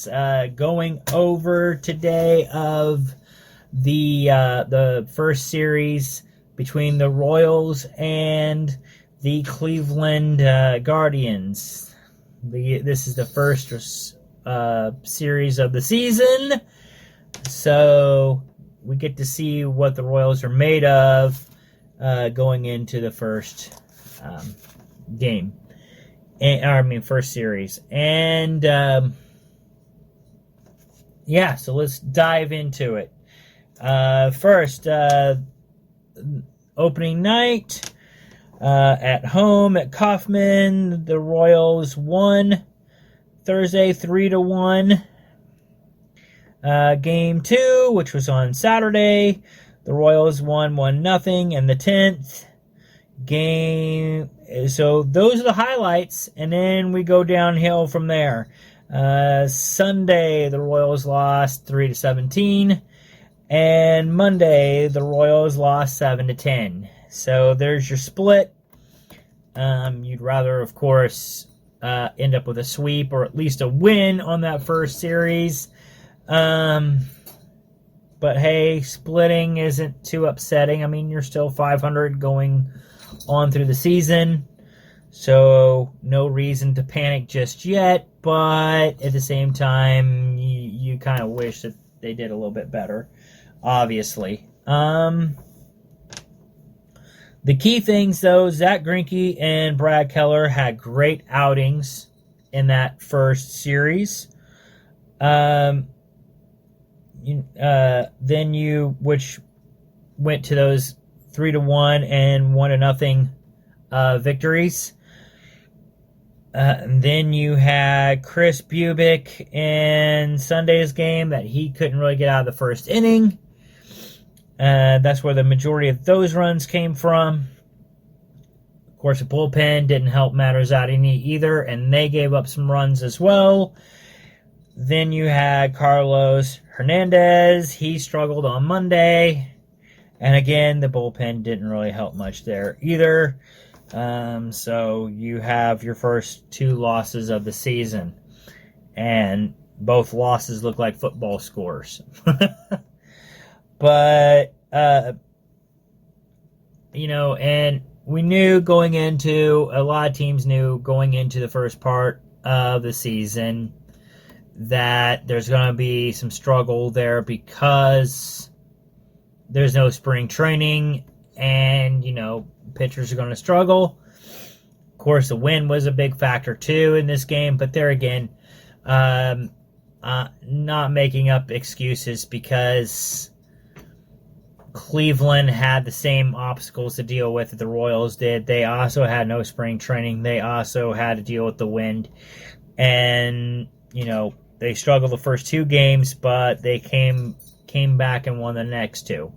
highlights going over today of the first series between the Royals and the Cleveland Guardians. This is the first series of the season, so we get to see what the Royals are made of going into the first game. First series. And, so let's dive into it. First, opening night at home at Kauffman. The Royals won Thursday 3-1. Game 2, which was on Saturday, the Royals won 1-0 in the 10th game. So those are the highlights, and then we go downhill from there. Sunday, the Royals lost 3-17, and Monday, the Royals lost 7-10. So there's your split. You'd rather, of course, end up with a sweep or at least a win on that first series. But hey, splitting isn't too upsetting. I mean, you're still 500 going on through the season, so no reason to panic just yet, but at the same time, you kind of wish that they did a little bit better, obviously. The key things, though, Zach Greinke and Brad Keller had great outings in that first series. Which went to those 3-1 and 1-0 victories. And then you had Chris Bubic in Sunday's game that he couldn't really get out of the first inning. That's where the majority of those runs came from. Of course, the bullpen didn't help matters out any either, and they gave up some runs as well. Then you had Carlos Hernandez. He struggled on Monday. And again, the bullpen didn't really help much there either. So you have your first two losses of the season. And both losses look like football scores. But, and we knew going into, a lot of teams knew going into the first part of the season that there's going to be some struggle there because there's no spring training and, pitchers are going to struggle. Of course, the wind was a big factor too in this game, but there again, not making up excuses because Cleveland had the same obstacles to deal with that the Royals did. They also had no spring training. They also had to deal with the wind. And, they struggled the first two games, but they came back and won the next two.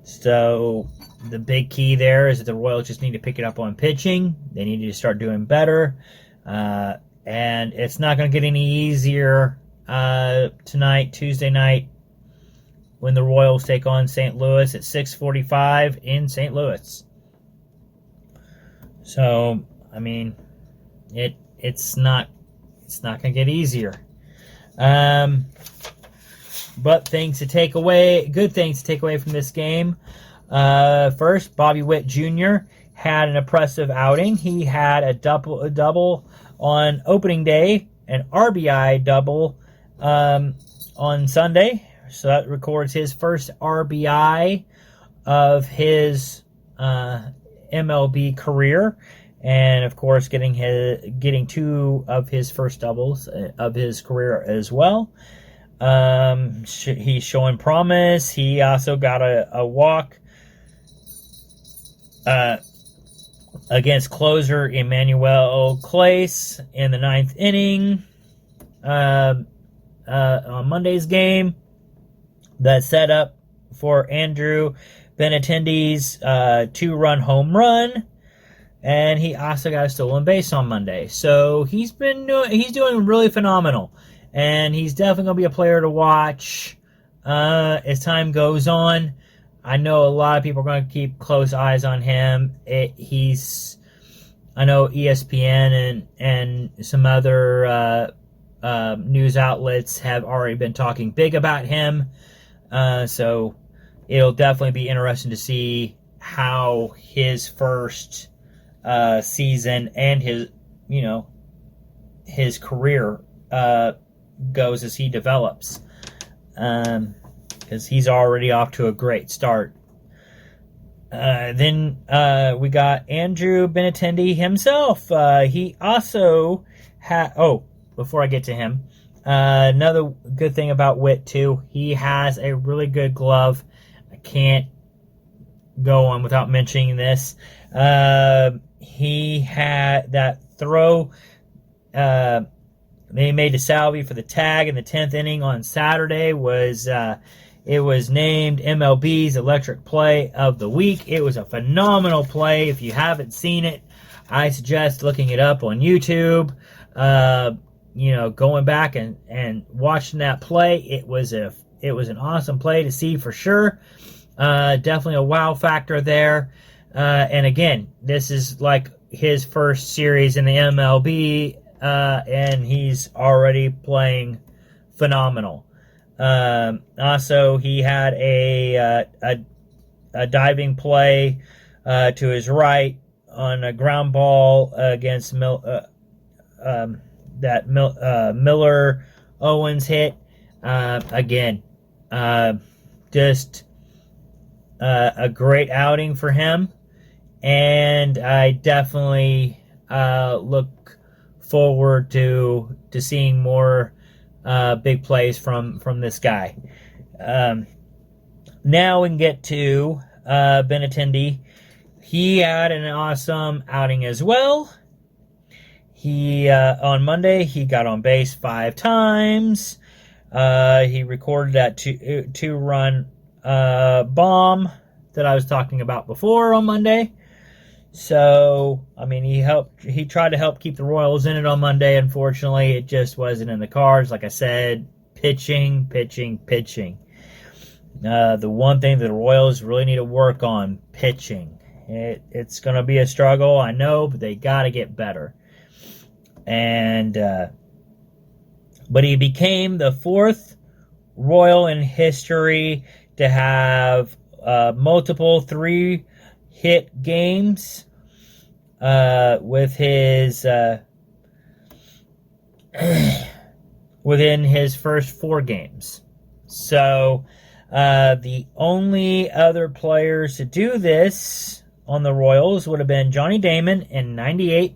So the big key there is that the Royals just need to pick it up on pitching. They need to start doing better. And it's not going to get any easier tonight, Tuesday night, when the Royals take on St. Louis at 6:45 in St. Louis. So, I mean, it's not going to get easier. But things to take away, good things to take away from this game. First, Bobby Witt Jr. had an impressive outing. He had a double on opening day, an RBI double on Sunday. So that records his first RBI of his MLB career. And, of course, getting two of his first doubles of his career as well. He's showing promise. He also got a walk against closer Emmanuel Clase in the 9th inning on Monday's game. That set up for Andrew Benintendi's 2-run home run. And he also got a stolen base on Monday. So he's doing really phenomenal. And he's definitely going to be a player to watch as time goes on. I know a lot of people are going to keep close eyes on him. I know ESPN and some other news outlets have already been talking big about him. So it'll definitely be interesting to see how his first season and his career goes as he develops. Because he's already off to a great start. Then we got Andrew Benintendi himself. He also had... Oh, before I get to him, another good thing about Witt, too, he has a really good glove. I can't go on without mentioning this. He had that throw... they made to Salvi for the tag in the 10th inning on Saturday. It was named MLB's Electric Play of the Week. It was a phenomenal play. If you haven't seen it, I suggest looking it up on YouTube. Going back and watching that play. It was an awesome play to see for sure. Definitely a wow factor there. And again, this is like his first series in the MLB. And he's already playing phenomenal. Also, he had a diving play to his right on a ground ball against Miller Owens hit. Again, just a great outing for him, and I definitely look forward to seeing more big plays from this guy. Now we can get to Benintendi. He had an awesome outing as well. He on Monday he got on base 5 times. He recorded that two-run bomb that I was talking about before on Monday. So, I mean, he tried to help keep the Royals in it on Monday. Unfortunately, it just wasn't in the cards. Like I said, pitching. The one thing that the Royals really need to work on, pitching. It's going to be a struggle, I know, but they got to get better. And, but he became the 4th Royal in history to have multiple 3-hit games with his within his first 4 games. So the only other players to do this on the Royals would have been Johnny Damon in 98,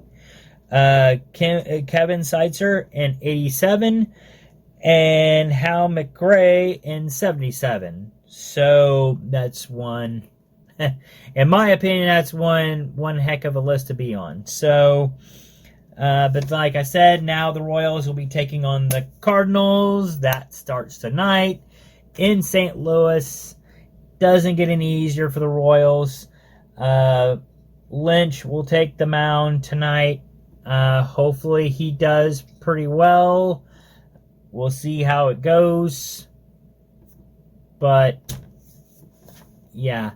Kevin Seitzer in 87, and Hal McRae in 77. So that's one. In my opinion, that's one heck of a list to be on. So, but like I said, now the Royals will be taking on the Cardinals. That starts tonight in St. Louis. Doesn't get any easier for the Royals. Lynch will take the mound tonight. Hopefully he does pretty well. We'll see how it goes. But, yeah.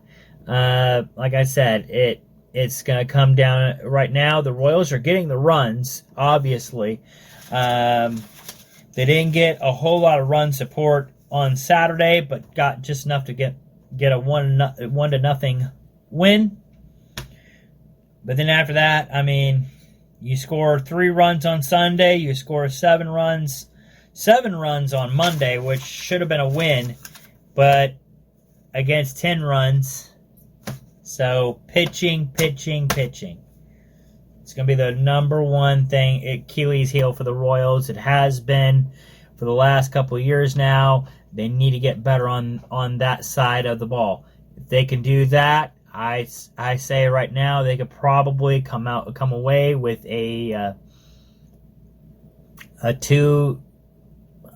Like I said, it's going to come down right now. The Royals are getting the runs, obviously. They didn't get a whole lot of run support on Saturday, but got just enough to get a 1-0 win. But then after that, I mean, you score 3 runs on Sunday, you score 7 runs on Monday, which should have been a win, but against 10 runs. So, pitching. It's going to be the number one thing, Achilles heel for the Royals. It has been for the last couple of years now. They need to get better on that side of the ball. If they can do that, I say right now they could probably come away with a 2.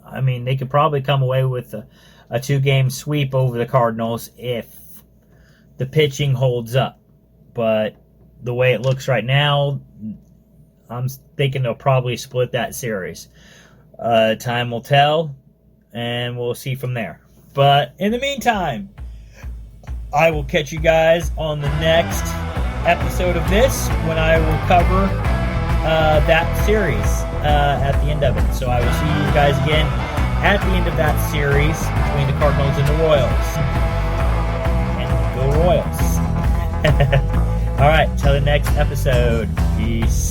I mean, they could probably come away with a 2-game sweep over the Cardinals if the pitching holds up. But the way it looks right now, I'm thinking they'll probably split that series. Time will tell, and we'll see from there. But in the meantime, I will catch you guys on the next episode of this when I will cover that series at the end of it. So I will see you guys again at the end of that series between the Cardinals and the Royals. And go Royals. All right, till the next episode. Peace.